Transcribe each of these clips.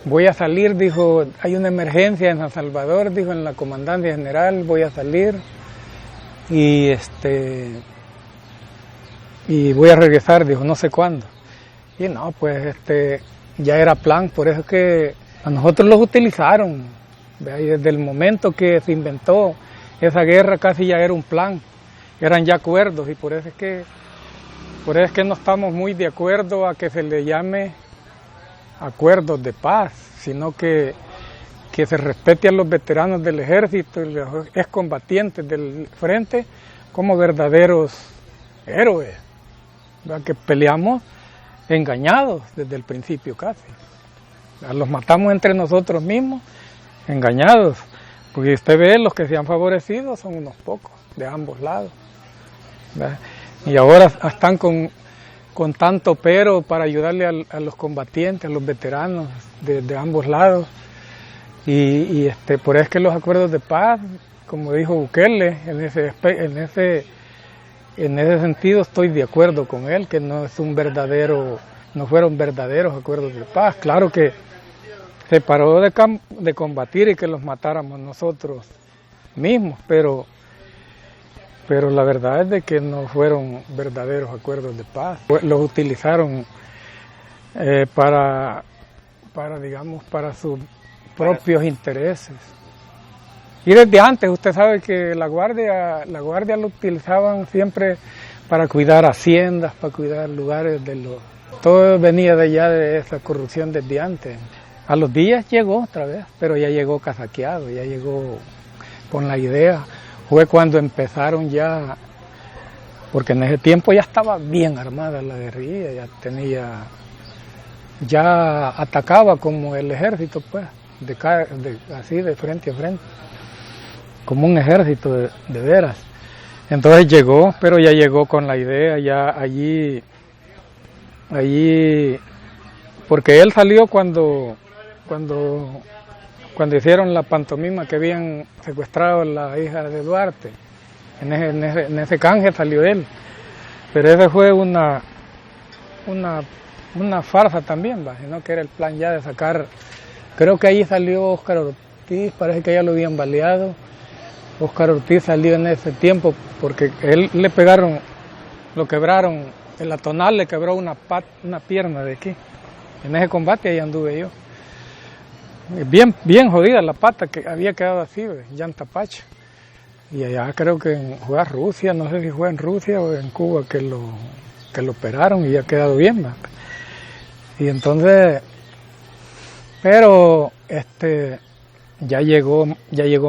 voy a salir, dijo, hay una emergencia en San Salvador, dijo, en la comandancia general, voy a salir y y voy a regresar, dijo, no sé cuándo. Y no, pues ya era plan, por eso es que a nosotros los utilizaron. Y desde el momento que se inventó esa guerra casi ya era un plan, eran ya acuerdos, y por eso es que no estamos muy de acuerdo a que se le llame acuerdos de paz, sino que se respete a los veteranos del ejército y los excombatientes del frente como verdaderos héroes, ¿verdad? Que peleamos engañados desde el principio casi. Los matamos entre nosotros mismos, engañados, porque usted ve los que se han favorecido son unos pocos, de ambos lados, ¿verdad? Y ahora están con tanto pero para ayudarle a los combatientes, a los veteranos de ambos lados. Y por eso es que los acuerdos de paz, como dijo Bukele, en ese sentido estoy de acuerdo con él, que no fueron verdaderos acuerdos de paz. Claro que se paró de combatir y que los matáramos nosotros mismos, pero la verdad es de que no fueron verdaderos acuerdos de paz. Los utilizaron para sus propios intereses. Y desde antes, usted sabe que la guardia lo utilizaban siempre para cuidar haciendas, para cuidar lugares todo venía de allá, de esa corrupción desde antes. A los días llegó otra vez, pero ya llegó casaqueado, ya llegó con la idea. Fue cuando empezaron ya, porque en ese tiempo ya estaba bien armada la guerrilla, ya atacaba como el ejército, pues, así de frente a frente, como un ejército de veras. Entonces llegó, pero ya llegó con la idea, ya allí, porque él salió cuando hicieron la pantomima que habían secuestrado a la hija de Duarte. En ese canje salió él, pero esa fue una farsa también, sino que era el plan ya de sacar. Creo que ahí salió Óscar Ortiz, parece que ya lo habían baleado. Óscar Ortiz salió en ese tiempo porque él lo quebraron, el atonal le quebró una pierna de aquí. En ese combate ahí anduve yo. Bien jodida la pata, que había quedado así, llanta pacha. Y allá creo que fue a Rusia, no sé si fue en Rusia o en Cuba que lo operaron y ya ha quedado bien, ¿verdad? Y entonces, pero ya llegó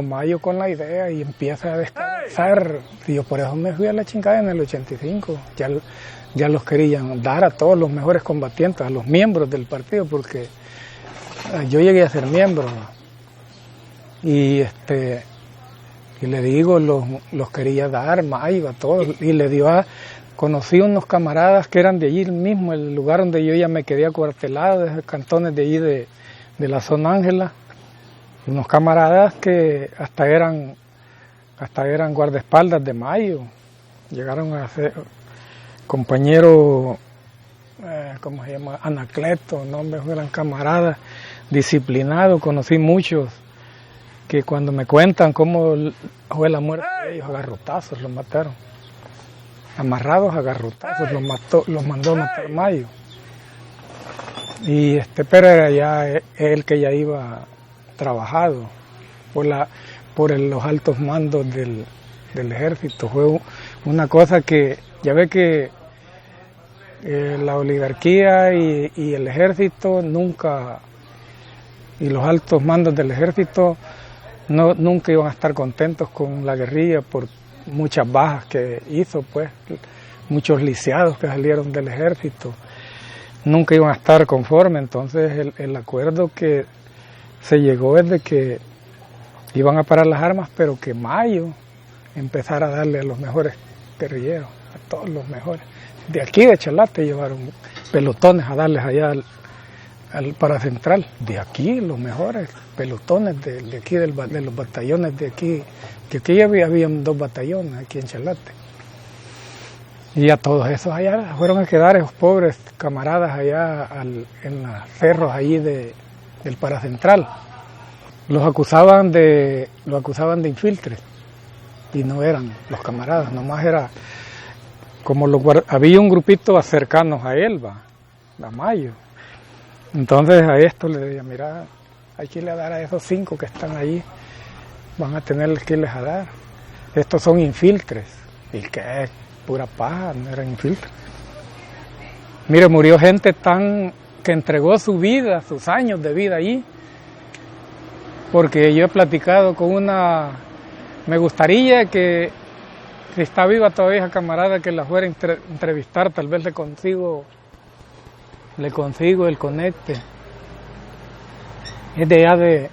Mayo con la idea y empieza a descansar. Y yo por eso me fui a la chingada en el 85. Ya los querían dar a todos los mejores combatientes, a los miembros del partido, porque yo llegué a ser miembro, y le digo, los quería dar Mayo a todos, y conocí unos camaradas que eran de allí mismo, el lugar donde yo ya me quedé acuartelado, de esos cantones de allí de la zona Ángela, unos camaradas que hasta eran guardaespaldas de Mayo, llegaron a ser compañeros, ¿cómo se llama? Anacleto, no, eran camaradas disciplinados. Conocí muchos que cuando me cuentan cómo fue la muerte de ellos, a garrotazos los mataron, amarrados a garrotazos los mandó a matar Mayo. Y pero era ya él que ya iba trabajado por los altos mandos del ejército. Fue una cosa que ya ve que la oligarquía y el ejército nunca, y los altos mandos del ejército nunca iban a estar contentos con la guerrilla por muchas bajas que hizo, pues, muchos lisiados que salieron del ejército, nunca iban a estar conformes. Entonces el acuerdo que se llegó es de que iban a parar las armas, pero que Mayo empezara a darle a los mejores guerrilleros, a todos los mejores. De aquí de Chalate llevaron pelotones a darles allá al paracentral. De aquí los mejores pelotones de aquí de los batallones de aquí, que aquí habían 2 batallones aquí en Chalate. Y a todos esos allá fueron a quedar esos pobres camaradas allá en los cerros allí de del Paracentral. Los acusaban de infiltres y no eran los camaradas, nomás era como había un grupito cercanos a él, a Mayo. Entonces a esto le decía, mira, hay que irle a dar a esos 5 que están allí, van a tener que irles a dar. Estos son infiltres. ¿Y qué? Pura paja, no eran infiltres. Mire, murió gente que entregó su vida, sus años de vida allí, porque yo he platicado con una, me gustaría que, si está viva todavía esa camarada, que la fuera a entrevistar, tal vez le consigo el conecte. Es de allá de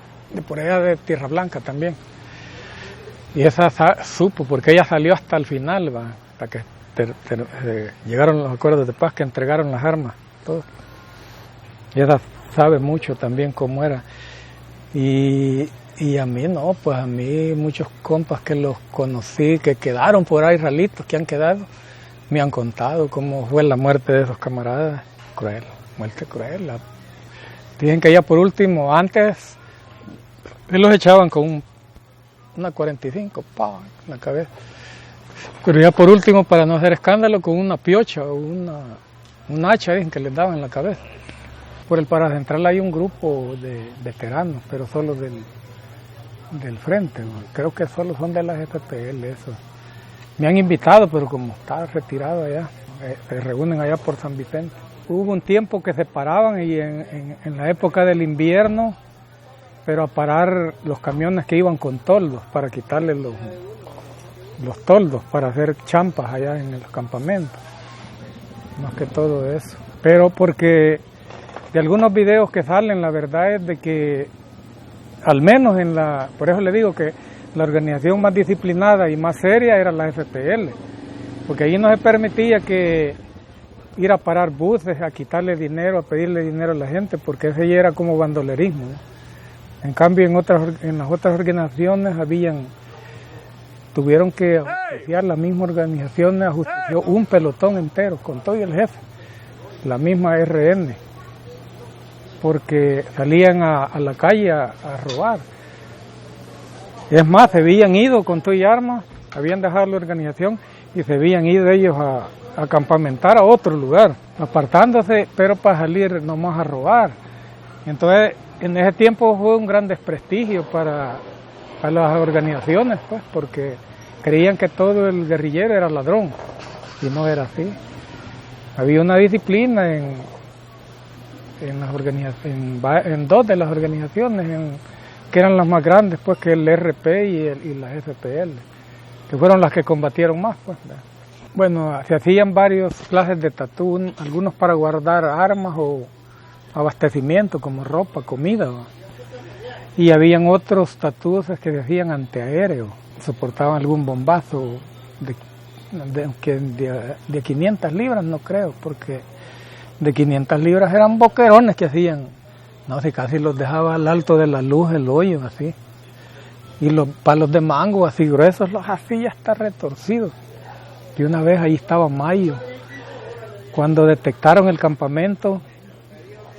por allá de Tierra Blanca también. Y esa supo, porque ella salió hasta el final, hasta que llegaron los acuerdos de paz, que entregaron las armas, todo. Y ella sabe mucho también cómo era. Y a mí no, pues a mí muchos compas que los conocí, que quedaron por ahí, ralitos que han quedado, me han contado cómo fue la muerte de esos camaradas. Cruel, muerte cruel. Dicen que ya por último, antes, los echaban con una 45, en la cabeza. Pero ya por último, para no hacer escándalo, con una piocha o un hacha, dicen que les daban en la cabeza. Por el Paracentral hay un grupo de veteranos, pero solo del frente, creo que solo son de las FPL, eso. Me han invitado, pero como está retirado allá, se reúnen allá por San Vicente. Hubo un tiempo que se paraban y en la época del invierno, pero a parar los camiones que iban con toldos para quitarle los toldos para hacer champas allá en los campamentos. Más que todo eso. Pero porque de algunos videos que salen, la verdad es de que, al menos por eso le digo que la organización más disciplinada y más seria era la FPL, porque allí no se permitía que ir a parar buses, a quitarle dinero, a pedirle dinero a la gente, porque ese ya era como bandolerismo, ¿no? En cambio, en las otras organizaciones tuvieron que ajusticiar, la misma organización ajustició un pelotón entero, con todo y el jefe, la misma RN, porque salían a la calle a robar. Es más, se habían ido con todo y armas, habían dejado la organización y se habían ido ellos a campamentar a otro lugar, apartándose, pero para salir nomás a robar. Entonces, en ese tiempo fue un gran desprestigio para las organizaciones, pues, porque creían que todo el guerrillero era ladrón, y no era así. Había una disciplina en dos de las organizaciones, que eran las más grandes, pues, que el RP y la FPL, que fueron las que combatieron más, pues. Bueno, se hacían varias clases de tatú, algunos para guardar armas o abastecimiento como ropa, comida, y habían otros tatúos que se hacían antiaéreos, soportaban algún bombazo de 500 libras, no creo, porque de 500 libras eran boquerones que hacían, no sé, casi los dejaba al alto de la luz el hoyo, así, y los palos de mango así gruesos los hacía hasta retorcidos. Y una vez ahí estaba Mayo, cuando detectaron el campamento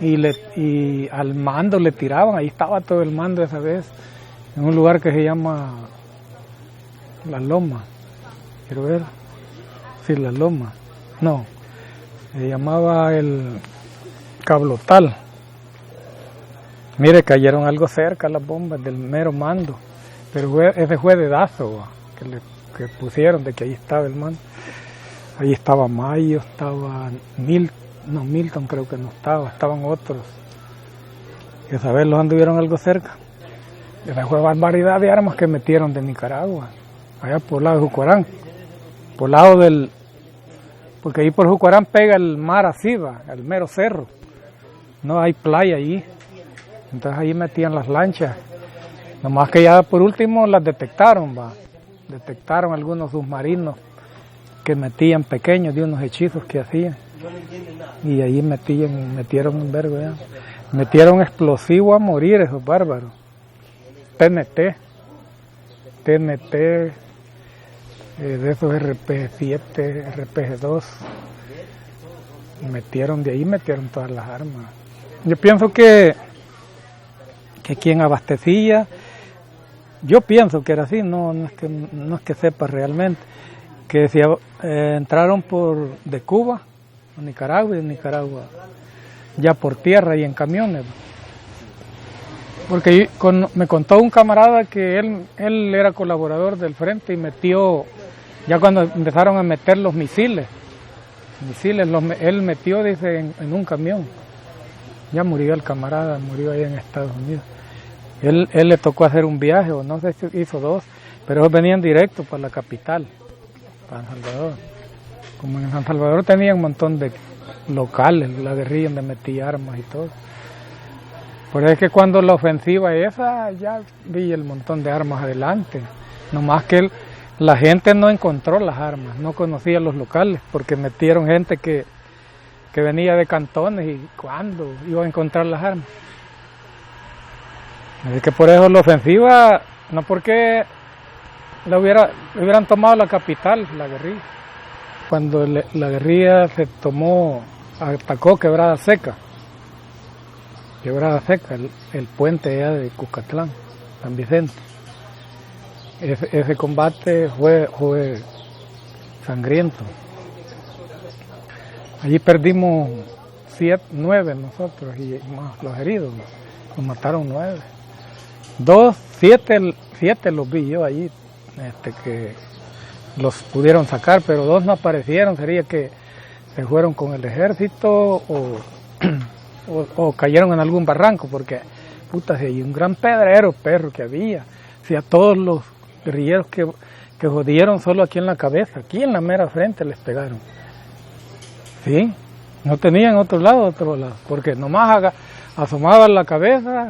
y al mando le tiraban, ahí estaba todo el mando esa vez, en un lugar que se llama La Loma, quiero ver, sí, La Loma, no, se llamaba el Cablotal. Mire, cayeron algo cerca las bombas del mero mando, pero ese fue dedazo que pusieron de que ahí estaba el mando. Ahí estaba Mayo, estaba Milton creo que no estaban otros. Y esa vez los anduvieron algo cerca. Esa fue barbaridad de armas que metieron de Nicaragua, allá por el lado de Jucuarán, por el lado porque ahí por Jucuarán pega el mar así, el mero cerro. No hay playa allí. Entonces ahí metían las lanchas. Nomás que ya por último las detectaron, detectaron algunos submarinos que metían pequeños de unos hechizos que hacían. Y ahí metieron un vergo ya. Metieron explosivo a morir esos bárbaros. TNT, de esos RPG-7, RPG-2. Metieron todas las armas. Yo pienso que que quien abastecía, yo pienso que era así, no es que sepa realmente, que si entraron de Cuba a Nicaragua y de Nicaragua ya por tierra y en camiones. Porque me contó un camarada que él era colaborador del frente y metió, ya cuando empezaron a meter los misiles, él metió, dice, en un camión. Ya murió el camarada, murió ahí en Estados Unidos. Él le tocó hacer un viaje, o no sé si hizo dos, pero ellos venían directo para la capital, para San Salvador. Como en San Salvador tenían un montón de locales, la guerrilla donde metía armas y todo. Por eso es que cuando la ofensiva esa, ya vi el montón de armas adelante. Nomás que la gente no encontró las armas, no conocía los locales, porque metieron gente que venía de cantones y cuándo iba a encontrar las armas. Es que por eso la ofensiva, no porque hubieran tomado la capital, la guerrilla. Cuando la guerrilla atacó Quebrada Seca, el puente allá de Cuscatlán, San Vicente. Ese combate fue sangriento. Allí perdimos 9 nosotros y más los heridos, nos mataron 9. 7 los vi yo allí, que los pudieron sacar, pero 2 no aparecieron, sería que se fueron con el ejército o cayeron en algún barranco, porque puta, si hay un gran perro que había, si a todos los guerrilleros que jodieron solo aquí en la cabeza, aquí en la mera frente les pegaron. Sí, no tenían otro lado, porque nomás asomaban la cabeza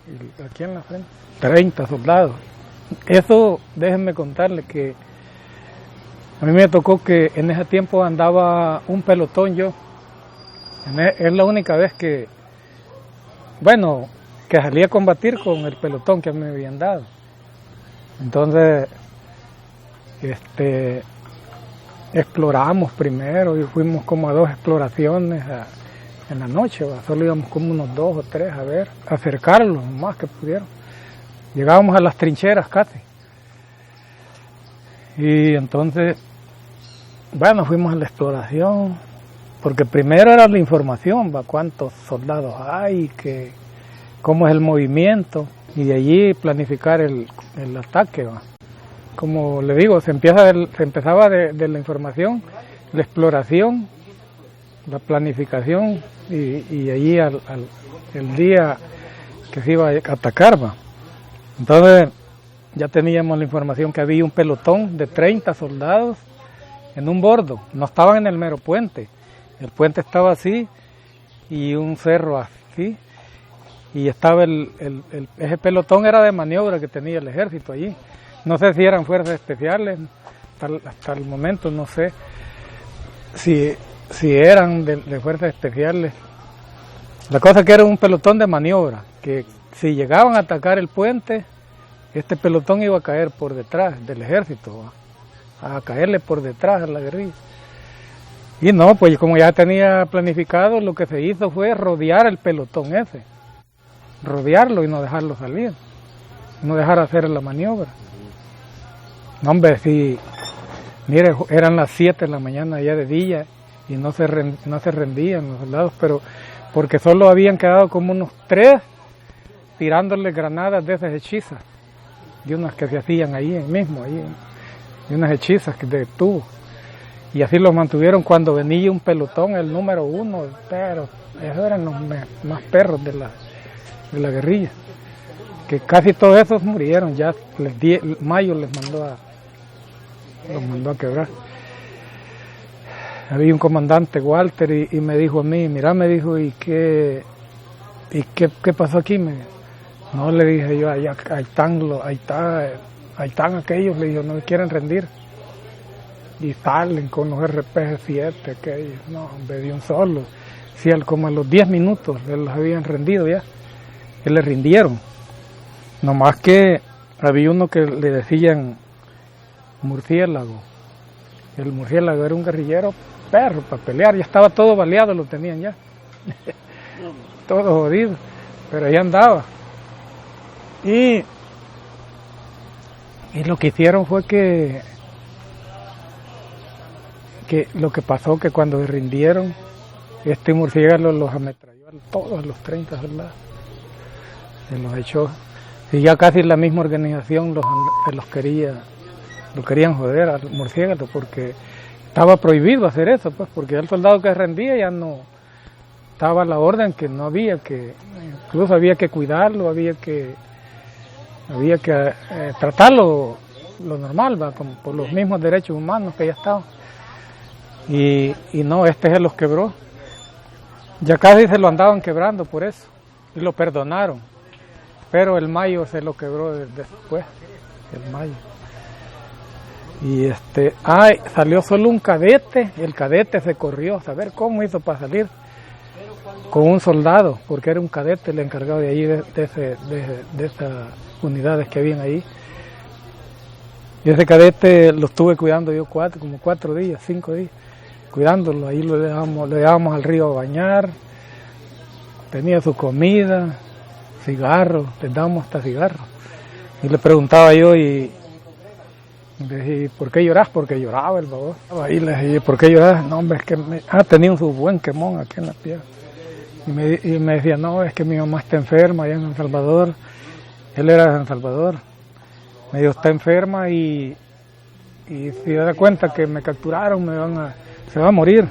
y aquí en la frente, 30 soldados. Eso, déjenme contarles que a mí me tocó que en ese tiempo andaba un pelotón yo. Es la única vez que salí a combatir con el pelotón que me habían dado. Entonces, exploramos primero y fuimos como a 2 exploraciones en la noche, solo íbamos como unos 2 o 3 a ver, acercarlos lo más que pudieron. Llegábamos a las trincheras casi. Y entonces, fuimos a la exploración, porque primero era la información, cuántos soldados hay, cómo es el movimiento, y de allí planificar el ataque. Como le digo, se empezaba de la información, la exploración, la planificación, y allí el día que se iba a atacar. Entonces ya teníamos la información que había un pelotón de 30 soldados en un bordo, no estaban en el mero puente. El puente estaba así y un cerro así, y estaba ese pelotón era de maniobra que tenía el ejército allí. No sé si eran fuerzas especiales, hasta el momento no sé si eran de fuerzas especiales. La cosa que era un pelotón de maniobra, que si llegaban a atacar el puente, este pelotón iba a caer por detrás del ejército, a caerle por detrás a la guerrilla. Y no, pues como ya tenía planificado, lo que se hizo fue rodear el pelotón ese, rodearlo y no dejarlo salir, no dejar hacer la maniobra. No, hombre, si, mire, eran las 7 de la mañana ya de día y no se rendían los soldados, pero porque solo habían quedado como unos 3 tirándole granadas de esas hechizas, de unas que se hacían ahí mismo, de unas hechizas de tubo. Y así los mantuvieron cuando venía un pelotón, el número 1, pero esos eran los más perros de la guerrilla, que casi todos esos murieron, ya Mayo los mandó a quebrar. Había un comandante, Walter, y me dijo a mí, mira, me dijo, ¿y qué pasó aquí? No, le dije yo, ahí están aquellos, le dije, no quieren rendir. Y salen con los RPG-7, aquellos, no, hombre, de un solo. Sí, como a los 10 minutos los habían rendido ya, que le rindieron. Nomás que había uno que le decían murciélago. El murciélago era un guerrillero perro para pelear, ya estaba todo baleado, lo tenían ya. Todo jodido, pero ahí andaba. Y lo que hicieron fue que lo que pasó que cuando se rindieron, este murciélago los ametralló a todos los 30 soldados. Se los echó. Y ya casi la misma organización los querían joder al murciélago porque estaba prohibido hacer eso, pues, porque el soldado que rendía ya no estaba la orden que no había que, incluso había que cuidarlo, había que tratarlo lo normal, ¿va? Como por los mismos derechos humanos que ya estaban. Y no, este se los quebró. Ya casi se lo andaban quebrando por eso. Y lo perdonaron. Pero el Mayo se lo quebró después. El Mayo. Y salió solo un cadete. El cadete se corrió. A saber cómo hizo para salir. Con un soldado. Porque era un cadete el encargado de allí, de esas unidades que habían ahí. Y ese cadete lo estuve cuidando yo como 4 días, 5 días. Cuidándolo, ahí lo llevábamos al río a bañar, tenía su comida, cigarros, le dábamos hasta cigarros. Y le preguntaba yo y le dije, ¿por qué llorás? Porque lloraba el baboso. Ahí le dije, ¿por qué llorás? No, hombre, es que tenía su buen quemón aquí en la pierna. Y me decía, no, es que mi mamá está enferma allá en San Salvador. Él era de San Salvador. Me dijo, está enferma y si se da cuenta que me capturaron, se va a morir.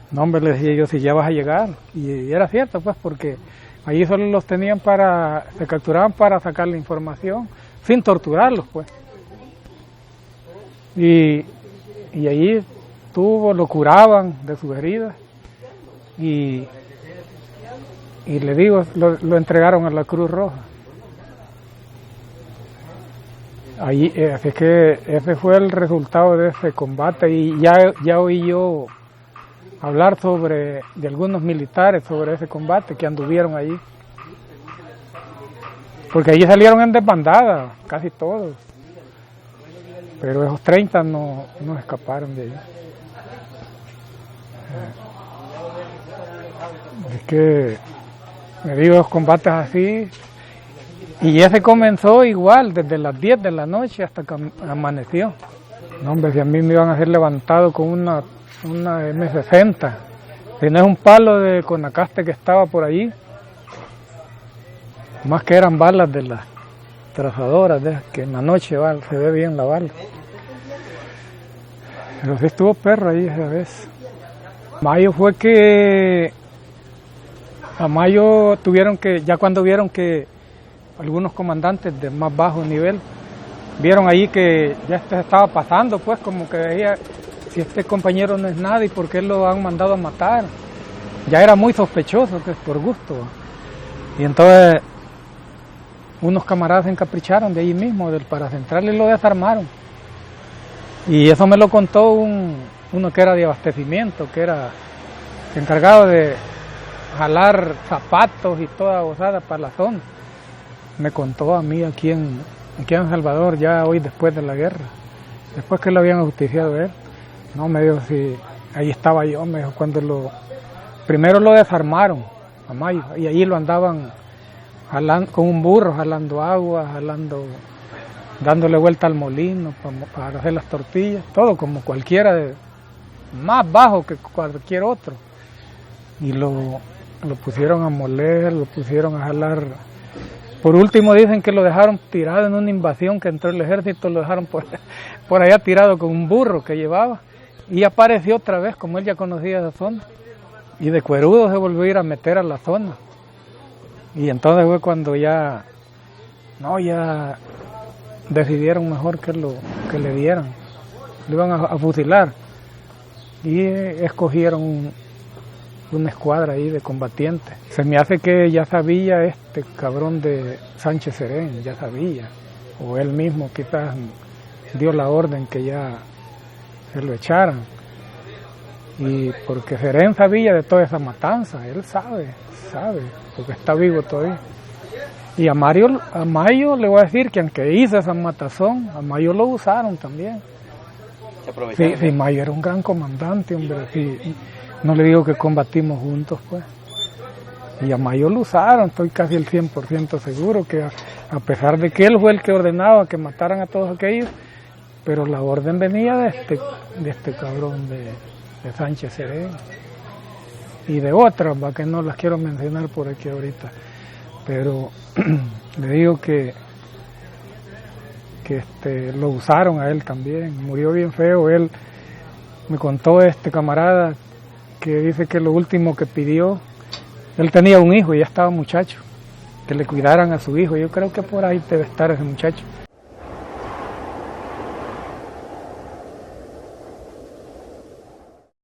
No, hombre, le decía yo, si ya vas a llegar. Y era cierto, pues, porque allí solo los tenían se capturaban para sacar la información, sin torturarlos, pues. Y allí lo curaban de sus heridas. Y le digo, lo entregaron a la Cruz Roja. Así que ese fue el resultado de ese combate y ya oí yo hablar de algunos militares sobre ese combate que anduvieron allí. Porque allí salieron en desbandada, casi todos. Pero esos 30 no escaparon de allí. Es que me digo, los combates así. Y ese comenzó igual, desde las 10 de la noche hasta que amaneció. No, hombre, si a mí me iban a hacer levantado con una M60. Si no es un palo de Conacaste que estaba por allí, más que eran balas de las trazadoras, que en la noche se ve bien la bala. Pero sí estuvo perro ahí esa vez. Mayo fue que a Mayo ya cuando vieron que algunos comandantes de más bajo nivel vieron ahí que ya se estaba pasando, pues como que veía, si este compañero no es nada y por qué lo han mandado a matar. Ya era muy sospechoso, que es por gusto. Y entonces unos camaradas se encapricharon de ahí mismo, del Paracentral, y lo desarmaron. Y eso me lo contó uno que era de abastecimiento, que era encargado de jalar zapatos y toda gozada para la zona. Me contó a mí aquí en Salvador, ya hoy después de la guerra, después que lo habían ajusticiado él. No, me dijo, sí, ahí estaba yo, me dijo, cuando primero lo desarmaron a Mayo, y allí lo andaban jalando, con un burro, jalando agua, dándole vuelta al molino para hacer las tortillas, todo como cualquiera, más bajo que cualquier otro. Y lo pusieron a moler, lo pusieron a jalar. Por último dicen que lo dejaron tirado en una invasión que entró el ejército, lo dejaron por allá tirado con un burro que llevaba y apareció otra vez, como él ya conocía esa zona, y de cuerudo se volvió a ir a meter a la zona. Y entonces fue cuando ya decidieron mejor que le dieran, lo iban a fusilar y escogieron una escuadra ahí de combatientes. Se me hace que ya sabía este cabrón de Sánchez Serén, ya sabía, o él mismo quizás dio la orden que ya se lo echaran. Y porque Serén sabía de toda esa matanza, él sabe, porque está vivo todavía. Y a Mayo le voy a decir que aunque hizo esa matazón, a Mayo lo usaron también. Sí, Mayo era un gran comandante, hombre, sí. No le digo que combatimos juntos, pues. Y a Mayo lo usaron, estoy casi el 100% seguro que a pesar de que él fue el que ordenaba que mataran a todos aquellos, pero la orden venía de este cabrón de Sánchez Serén y de otras, va, que no las quiero mencionar por aquí ahorita, pero le digo que lo usaron a él también, murió bien feo. Él me contó este camarada que dice que lo último que pidió, él tenía un hijo y ya estaba muchacho, que le cuidaran a su hijo. Yo creo que por ahí debe estar ese muchacho.